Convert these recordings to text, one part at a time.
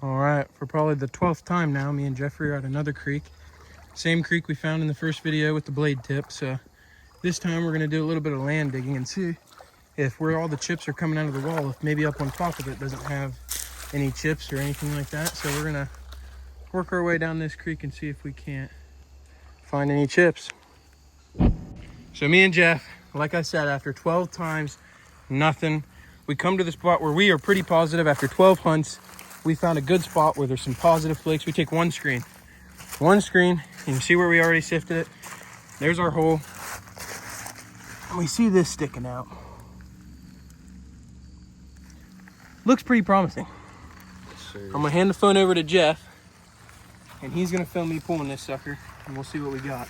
All right, for probably the 12th time now, me and Jeffrey are at another creek. Same creek we found in the first video with the blade tip. So this time we're gonna do a little bit of land digging and see if where all the chips are coming out of the wall, if maybe up on top of it doesn't have any chips or anything like that. So we're gonna work our way down this creek and see if we can't find any chips. So me and Jeff, like I said, after 12 times, nothing. We come to the spot where we are pretty positive after 12 hunts, we found a good spot where there's some positive flakes. We take one screen. You can see where we already sifted it. There's our hole. And we see this sticking out. Looks pretty promising. Sure. I'm gonna hand the phone over to Jeff, and he's gonna film me pulling this sucker, and we'll see what we got.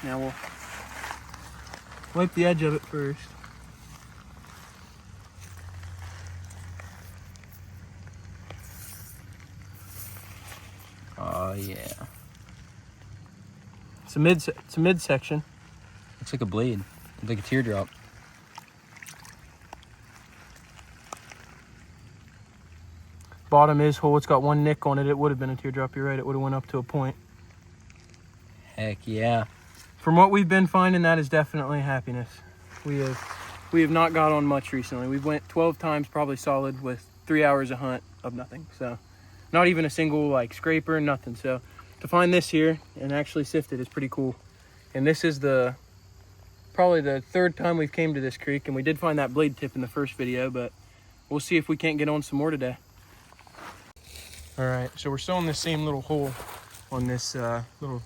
Now we'll wipe the edge of it first. Oh yeah. It's a midsection. Looks like a blade. Looks like a teardrop. Bottom is whole. It's got one nick on it. It would have been a teardrop. You're right. It would have went up to a point. Heck yeah. From what we've been finding, that is definitely happiness. We have not got on much recently. We've went 12 times probably solid with 3 hours of hunt of nothing. So not even a single like scraper, nothing. So to find this here and actually sift it is pretty cool. And this is probably the third time we've came to this creek, and we did find that blade tip in the first video, but we'll see if we can't get on some more today. All right, so we're still in the same little hole on this little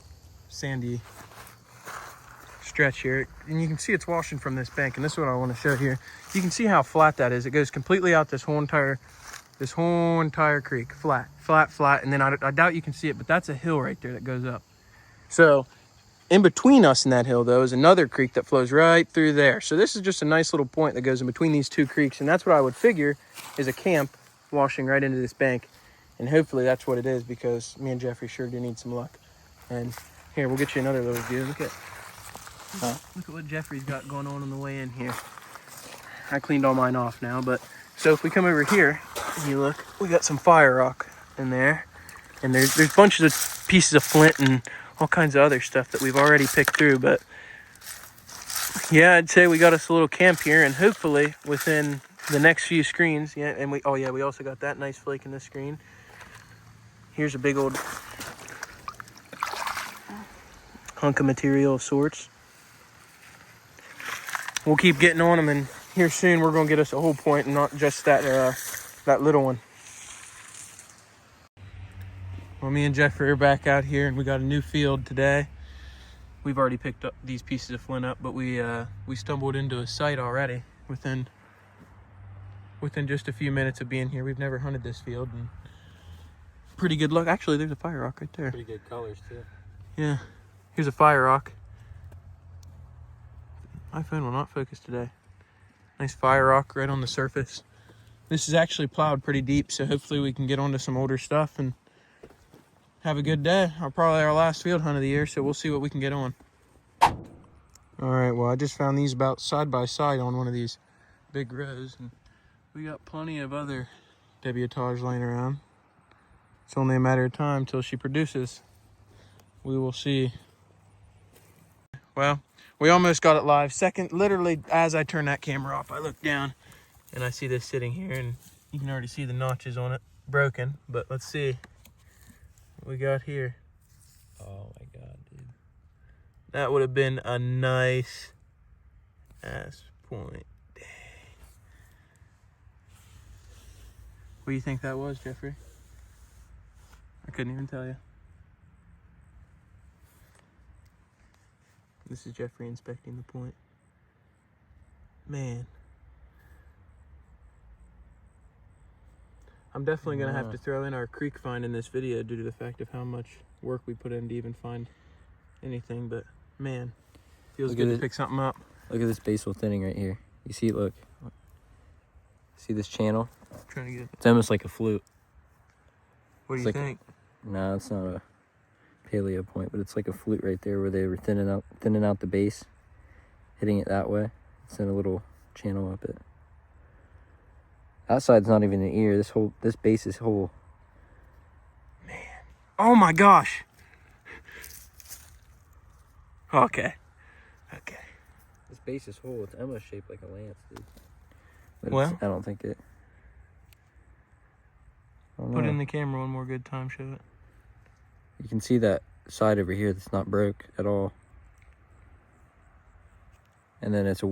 sandy stretch here, and you can see it's washing from this bank, and this is what I want to show here. You can see how flat that is. It goes completely out this whole entire creek, flat, and then I doubt you can see it, but that's a hill right there that goes up. So in between us and that hill, though, is another creek that flows right through there. So this is just a nice little point that goes in between these two creeks, and that's what I would figure is a camp washing right into this bank. And hopefully that's what it is, because me and Jeffrey sure do need some luck. And here, we'll get you another little view. Look at what Jeffrey's got going on the way in here. I cleaned all mine off now, but so if we come over here and you look, we got some fire rock in there. And there's bunches of pieces of flint and all kinds of other stuff that we've already picked through. But yeah, I'd say we got us a little camp here, and hopefully within the next few screens, we also got that nice flake in the screen. Here's a big old hunk of material of sorts. We'll keep getting on them, and here soon we're gonna get us a whole point and not just that little one. Well, me and Jeffrey are back out here, and we got a new field today. We've already picked up these pieces of flint up, but we stumbled into a site already within just a few minutes of being here. We've never hunted this field, and pretty good luck. Actually, there's a fire rock right there. Pretty good colors too. Yeah, here's a fire rock. My phone will not focus today. Nice fire rock right on the surface. This is actually plowed pretty deep, so hopefully we can get onto some older stuff and have a good day. Probably our last field hunt of the year, so we'll see what we can get on. All right, well, I just found these about side by side on one of these big rows, and we got plenty of other debutage laying around. It's only a matter of time till she produces. We will see. Well, we almost got it live. Literally as I turn that camera off, I look down and I see this sitting here, and you can already see the notches on it broken, but let's see what we got here. Oh my god, dude. That would have been a nice ass point. Dang. What do you think that was, Jeffrey? I couldn't even tell you. This is Jeffrey inspecting the point. Man. I'm definitely going to have to throw in our creek find in this video due to the fact of how much work we put in to even find anything. But man, feels good to pick something up. Look at this basal thinning right here. You see, look. See this channel? I'm trying to get it. It's almost like a flute. What do you think? No, it's not a paleo point, but it's like a flute right there where they were thinning out the base, hitting it that way. It's in a little channel up it. That side's not even an ear. This base is whole. Oh my gosh. Okay. Okay. This base is whole. It's almost shaped like a lance, dude. But Well, I don't think it. I don't put it know. in the camera one more good time, show it. You can see that side over here that's not broke at all. And then it's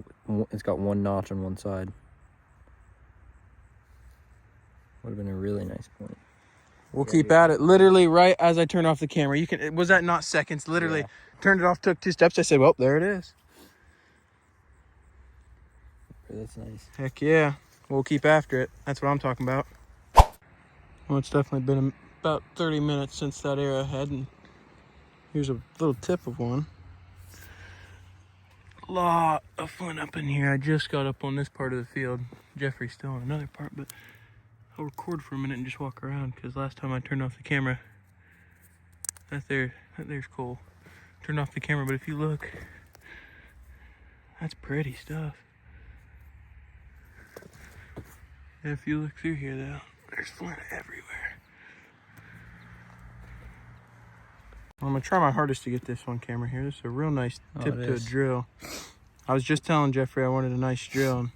got one notch on one side. Would have been a really nice point. We'll keep at it. Literally right as I turned off the camera. You can. Was that not seconds? Literally Yeah. turned it off, took 2 steps. I said, well, there it is. That's nice. Heck yeah. We'll keep after it. That's what I'm talking about. Well, it's definitely been about 30 minutes since that arrowhead, and here's a little tip of one. A lot of fun up in here. I just got up on this part of the field. Jeffrey's still on another part, but I'll record for a minute and just walk around, because last time I turned off the camera, there's Cole. Turned off the camera, but if you look, that's pretty stuff. If you look through here, though, there's flint everywhere. I'm gonna try my hardest to get this on camera here. This is a real nice tip to a drill. I was just telling Jeffrey I wanted a nice drill, and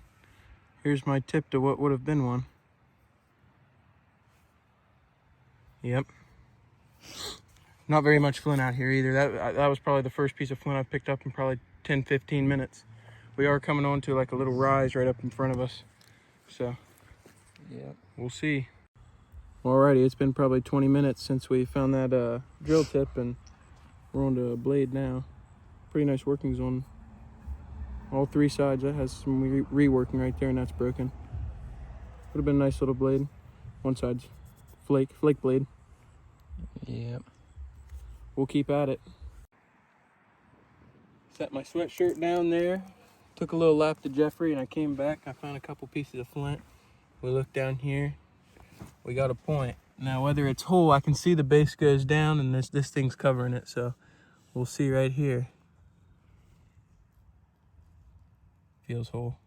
here's my tip to what would have been one. Yep. Not very much flint out here either. That was probably the first piece of flint I picked up in probably 10-15 minutes. We are coming on to like a little rise right up in front of us, so yeah, we'll see. Alrighty, it's been probably 20 minutes since we found that drill tip, and we're on to a blade now. Pretty nice workings on all 3 sides. That has some reworking right there, and that's broken. Would have been a nice little blade. One side's flake blade. Yep. We'll keep at it. Set my sweatshirt down there. Took a little lap to Jeffrey, and I came back. I found a couple pieces of flint. We looked down here. We got a point. Now, whether it's whole, I can see the base goes down, and this thing's covering it, so we'll see right here. Feels whole.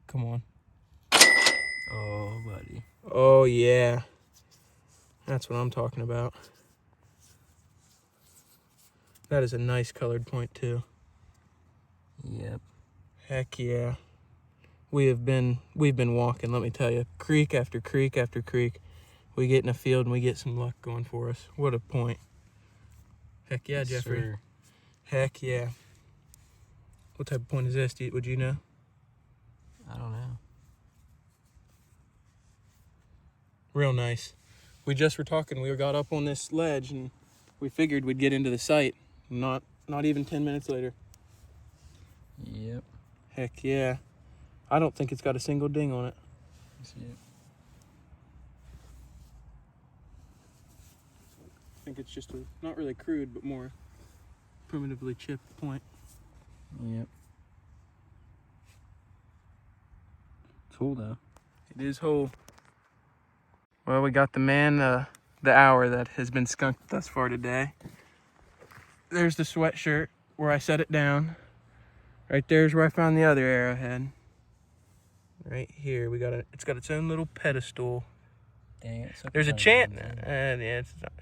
Come on. Oh, buddy. Oh, yeah. That's what I'm talking about. That is a nice colored point, too. Yep. Heck yeah. We've been walking, let me tell you. Creek after creek after creek. We get in a field and we get some luck going for us. What a point. Heck yeah, Yes, Jeffrey. sir. Heck yeah. What type of point is this? Would you know? I don't know. Real nice. We just were talking, we got up on this ledge and we figured we'd get into the site. Not even 10 minutes later. Yep. Heck yeah. I don't think it's got a single ding on it. See it. I think it's just not really crude, but more primitively chipped point. Yep. It's whole though. It is whole. Well, we got the man, the hour that has been skunked thus far today. There's the sweatshirt where I set it down. Right there's where I found the other arrowhead. Right here, it's got its own little pedestal. Dang it. There's a chant. Yeah, it's not.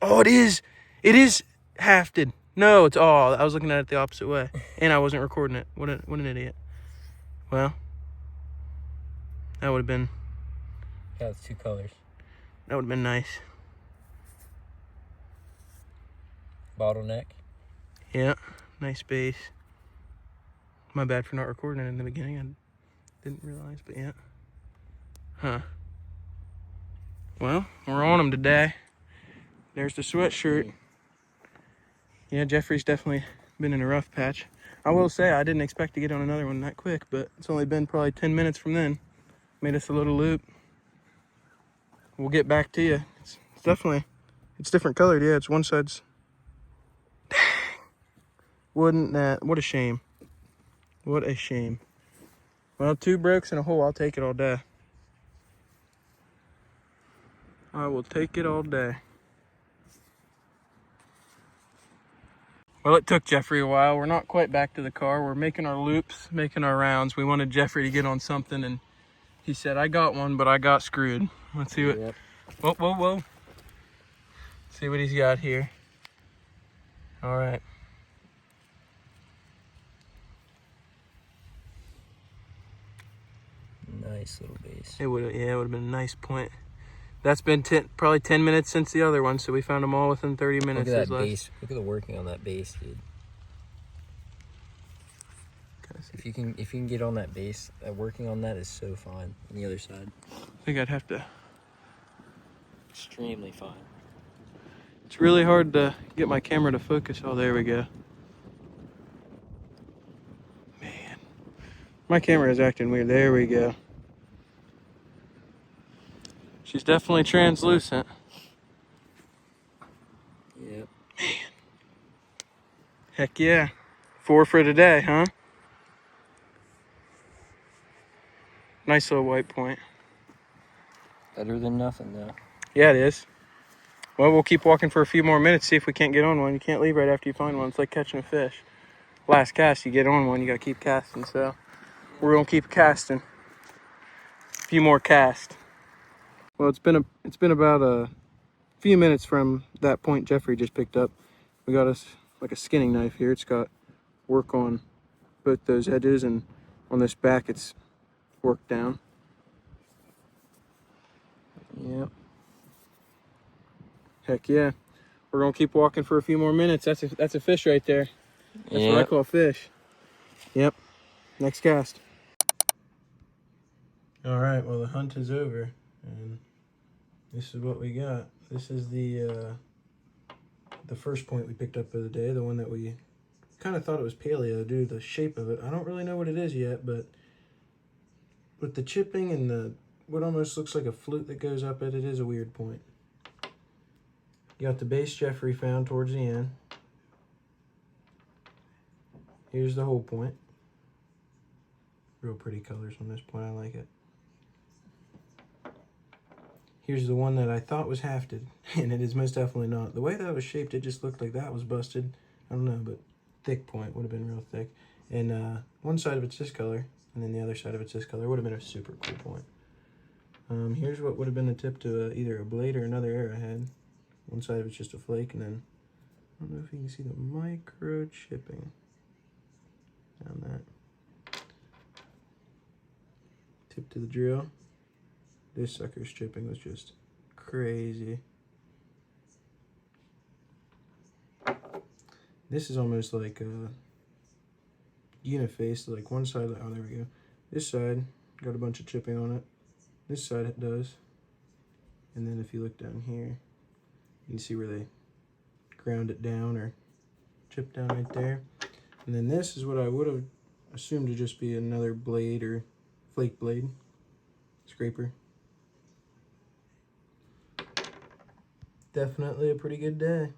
Oh, it is. It is hafted. No, it's all. I was looking at it the opposite way, and I wasn't recording it. What an idiot. Well, that would have been. Yeah, it's 2 colors. That would have been nice. Bottleneck. Yeah, nice base. My bad for not recording it in the beginning. I didn't realize, but yeah. Huh. Well, we're on them today. There's the sweatshirt. Yeah, Jeffrey's definitely been in a rough patch. I will say I didn't expect to get on another one that quick, but it's only been probably 10 minutes from then. Made us a little loop. We'll get back to you. It's definitely, it's different colored. Yeah, it's one side's. Dang. Wouldn't that, what a shame. What a shame. Well, 2 brokes and a hole, I'll take it all day. I will take it all day. Well, it took Jeffrey a while. We're not quite back to the car. We're making our loops, making our rounds. We wanted Jeffrey to get on something, and he said, I got one, but I got screwed. Let's see what... Yep. Whoa, whoa, whoa. See what he's got here. All right. Nice little base. It would have been a nice point. That's been probably 10 minutes since the other one, so we found them all within 30 minutes. Look at that base. Look at the working on that base, dude. If you can get on that base, working on that is so fine. On the other side, I think I'd have to. extremely fine. It's really hard to get my camera to focus. Oh, there we go. Man, my camera is acting weird. There we go. She's definitely translucent. Yep. Man. Heck yeah. 4 for today, huh? Nice little white point. Better than nothing, though. Yeah, it is. Well, we'll keep walking for a few more minutes, see if we can't get on one. You can't leave right after you find one. It's like catching a fish. Last cast, you get on one, you gotta keep casting. So we're gonna keep casting. A few more casts. Well, it's been about a few minutes from that point Jeffrey just picked up. We got us like a skinning knife here. It's got work on both those edges, and on this back it's worked down. Yep. Heck yeah. We're gonna keep walking for a few more minutes. That's a fish right there. That's what I call a fish. Yep. Next cast. All right. Well, the hunt is over, and this is what we got. This is the first point we picked up of the day. The one that we kind of thought it was paleo due to the shape of it. I don't really know what it is yet, but with the chipping and the what almost looks like a flute that goes up it is a weird point. You got the base Jeffrey found towards the end. Here's the whole point. Real pretty colors on this point, I like it. Here's the one that I thought was hafted, and it is most definitely not. The way that was shaped, it just looked like that was busted. I don't know, but thick point would have been real thick. And one side of it's this color, and then the other side of it's this color. Would have been a super cool point. Here's what would have been the tip to either a blade or another arrowhead. One side of it's just a flake, and then I don't know if you can see the micro chipping down that. Tip to the drill. This sucker's chipping was just crazy. This is almost like a uniface, like one side, oh there we go. This side got a bunch of chipping on it. This side it does. And then if you look down here, you can see where they ground it down or chipped down right there. And then this is what I would have assumed to just be another blade or flake blade, scraper. Definitely a pretty good day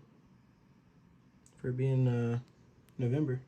for being November.